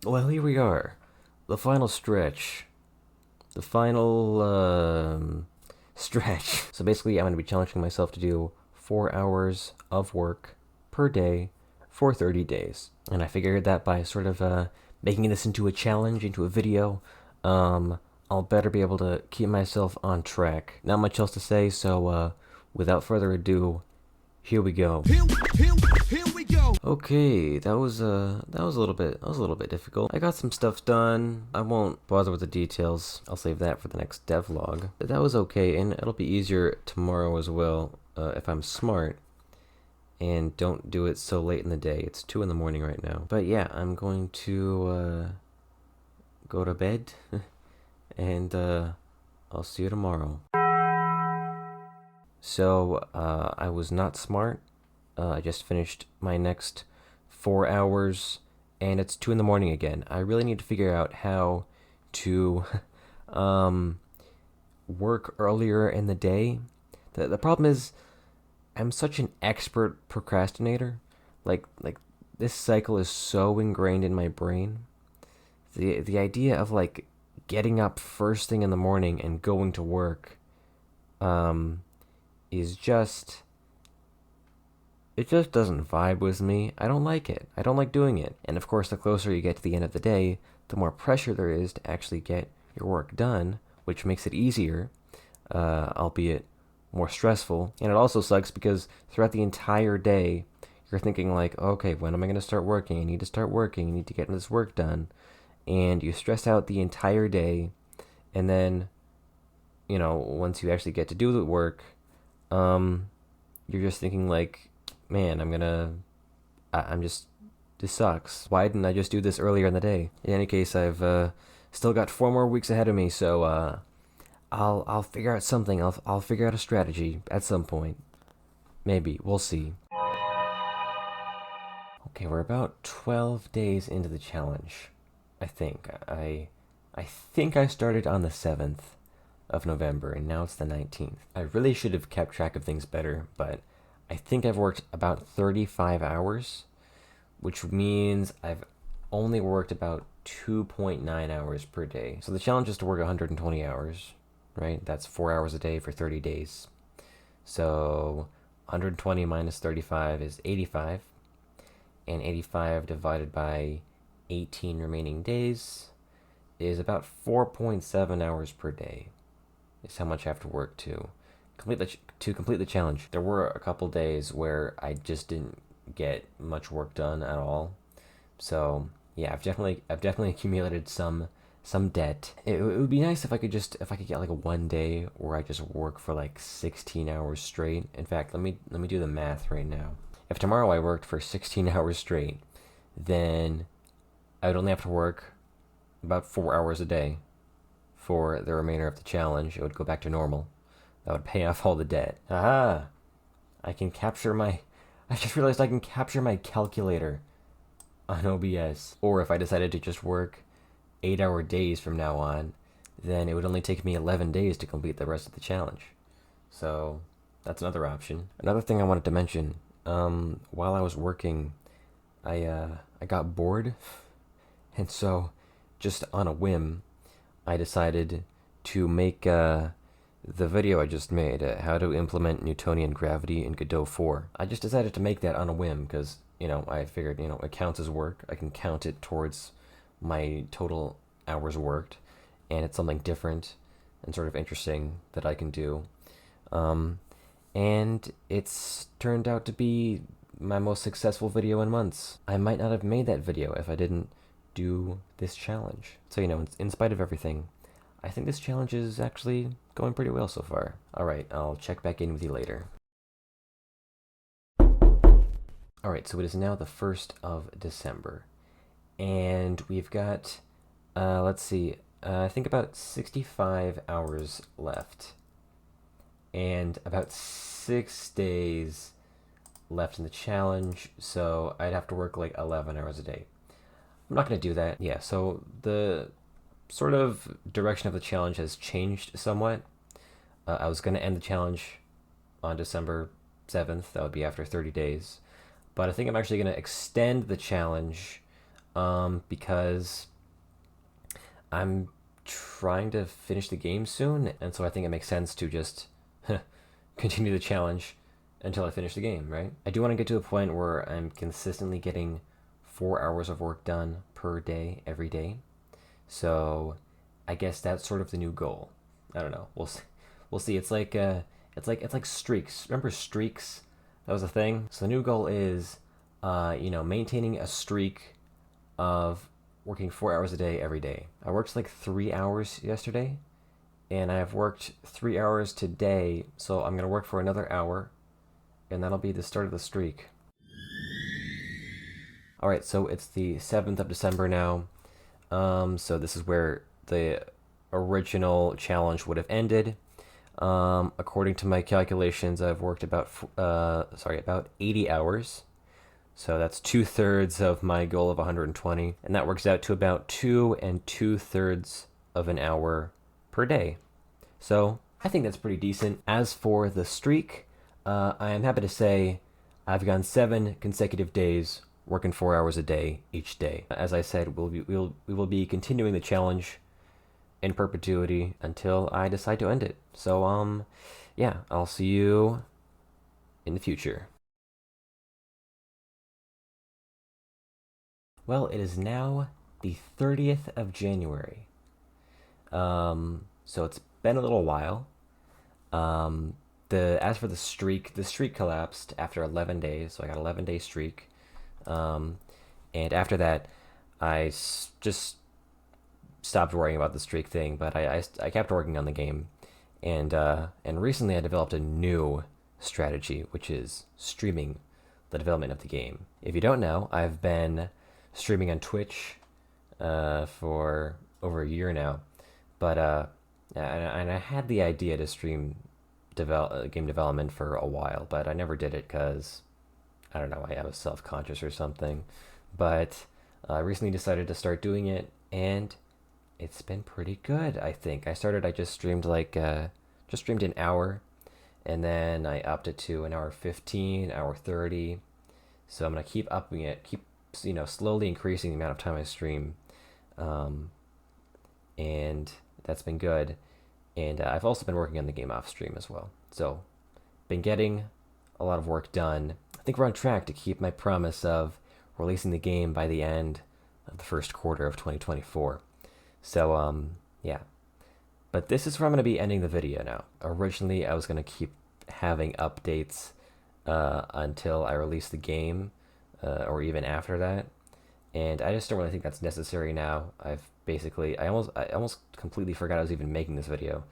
Well, here we are. The final stretch. The final, stretch. So basically, I'm going to be challenging myself to do 4 hours of work per day for 30 days. And I figured that by sort of, making this into a challenge, into a video, I'll better be able to keep myself on track. Not much else to say, so, without further ado, here we go. Here we go. Okay, that was a little bit difficult. I got some stuff done. I won't bother with the details. I'll save that for the next devlog. But that was okay, and it'll be easier tomorrow as well, if I'm smart and don't do it so late in the day. It's 2 in the morning right now. But yeah, I'm going to go to bed and I'll see you tomorrow. So, I was not smart. I just finished my next 4 hours, and it's 2 in the morning again. I really need to figure out how to um, work earlier in the day. The problem is, I'm such an expert procrastinator. Like this cycle is so ingrained in my brain. The idea of like getting up first thing in the morning and going to work um, is just it just doesn't vibe with me. I don't like it. I don't like doing it. And of course, the closer you get to the end of the day, the more pressure there is to actually get your work done, which makes it easier, albeit more stressful. And it also sucks because throughout the entire day, you're thinking like, okay, when am I going to start working? I need to start working. I need to get this work done. And you stress out the entire day. And then, once you actually get to do the work, you're just thinking like, man, I'm just, this sucks. Why didn't I just do this earlier in the day? In any case, I've still got 4 more weeks ahead of me, so I'll figure out something. I'll figure out a strategy at some point. Maybe we'll see. Okay, we're about 12 days into the challenge. I think I think I started on the 7th of November, and now it's the 19th. I really should have kept track of things better, but I think I've worked about 35 hours, which means I've only worked about 2.9 hours per day. So the challenge is to work 120 hours, right? That's 4 hours a day for 30 days. So 120 minus 35 is 85, and 85 divided by 18 remaining days is about 4.7 hours per day. Is how much I have to work to complete the challenge. There were a couple days where I just didn't get much work done at all. So yeah, I've definitely accumulated some debt. It would be nice if I could get like a one day where I just work for like 16 hours straight. In fact, let me do the math right now. If tomorrow I worked for 16 hours straight, then I would only have to work about 4 hours a day for the remainder of the challenge. It would go back to normal. That would pay off all the debt. Aha! I can capture my. I just realized I can capture my calculator on OBS. Or if I decided to just work 8-hour days from now on, then it would only take me 11 days to complete the rest of the challenge. So that's another option. Another thing I wanted to mention. While I was working, I got bored, and so just on a whim, I decided to make the video I just made, how to implement Newtonian gravity in Godot 4. I just decided to make that on a whim because, I figured, it counts as work. I can count it towards my total hours worked, and it's something different and sort of interesting that I can do. And it's turned out to be my most successful video in months. I might not have made that video if I didn't do this challenge. So, in spite of everything, I think this challenge is actually going pretty well so far. Alright, I'll check back in with you later. Alright, so it is now the 1st of December. And we've got, let's see, I think about 65 hours left. And about 6 days left in the challenge, so I'd have to work like 11 hours a day. I'm not going to do that. Yeah, so the sort of direction of the challenge has changed somewhat. I was going to end the challenge on December 7th. That would be after 30 days. But I think I'm actually going to extend the challenge because I'm trying to finish the game soon, and so I think it makes sense to just continue the challenge until I finish the game, right? I do want to get to a point where I'm consistently getting 4 hours of work done per day, every day. So I guess that's sort of the new goal. I don't know. We'll see. It's like streaks. Remember streaks? That was a thing. So the new goal is, maintaining a streak of working 4 hours a day every day. I worked like 3 hours yesterday, and I have worked 3 hours today. So I'm gonna work for another hour, and that'll be the start of the streak. All right, so it's the 7th of December now. So this is where the original challenge would have ended. According to my calculations, I've worked about 80 hours. So that's 2/3 of my goal of 120, and that works out to about 2 2/3 of an hour per day. So I think that's pretty decent. As for the streak, I am happy to say I've gone 7 consecutive days working 4 hours a day each day. As I said, we will be continuing the challenge in perpetuity until I decide to end it. So yeah, I'll see you in the future. Well, it is now the 30th of January. So it's been a little while. As for the streak collapsed after 11 days, so I got 11-day streak. And after that, just stopped worrying about the streak thing, but I kept working on the game, and recently I developed a new strategy, which is streaming the development of the game. If you don't know, I've been streaming on Twitch for over a year now, but and I had the idea to stream game development for a while, but I never did it because I don't know, I was self-conscious or something. But I recently decided to start doing it, and it's been pretty good, I think. I just streamed an hour, and then I upped it to an hour 15, hour 30. So I'm gonna keep upping it, slowly increasing the amount of time I stream, and that's been good. And I've also been working on the game off stream as well. So been getting a lot of work done. I think we're on track to keep my promise of releasing the game by the end of the first quarter of 2024. So, yeah. But this is where I'm going to be ending the video now. Originally, I was going to keep having updates until I release the game, or even after that. And I just don't really think that's necessary now. I almost completely forgot I was even making this video.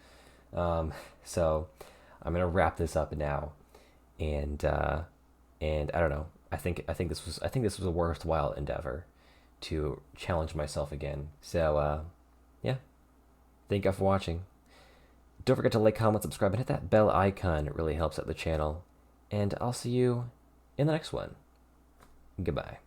So I'm going to wrap this up now. And I don't know. I think this was a worthwhile endeavor to challenge myself again. So yeah. Thank you for watching. Don't forget to like, comment, subscribe, and hit that bell icon. It really helps out the channel. And I'll see you in the next one. Goodbye.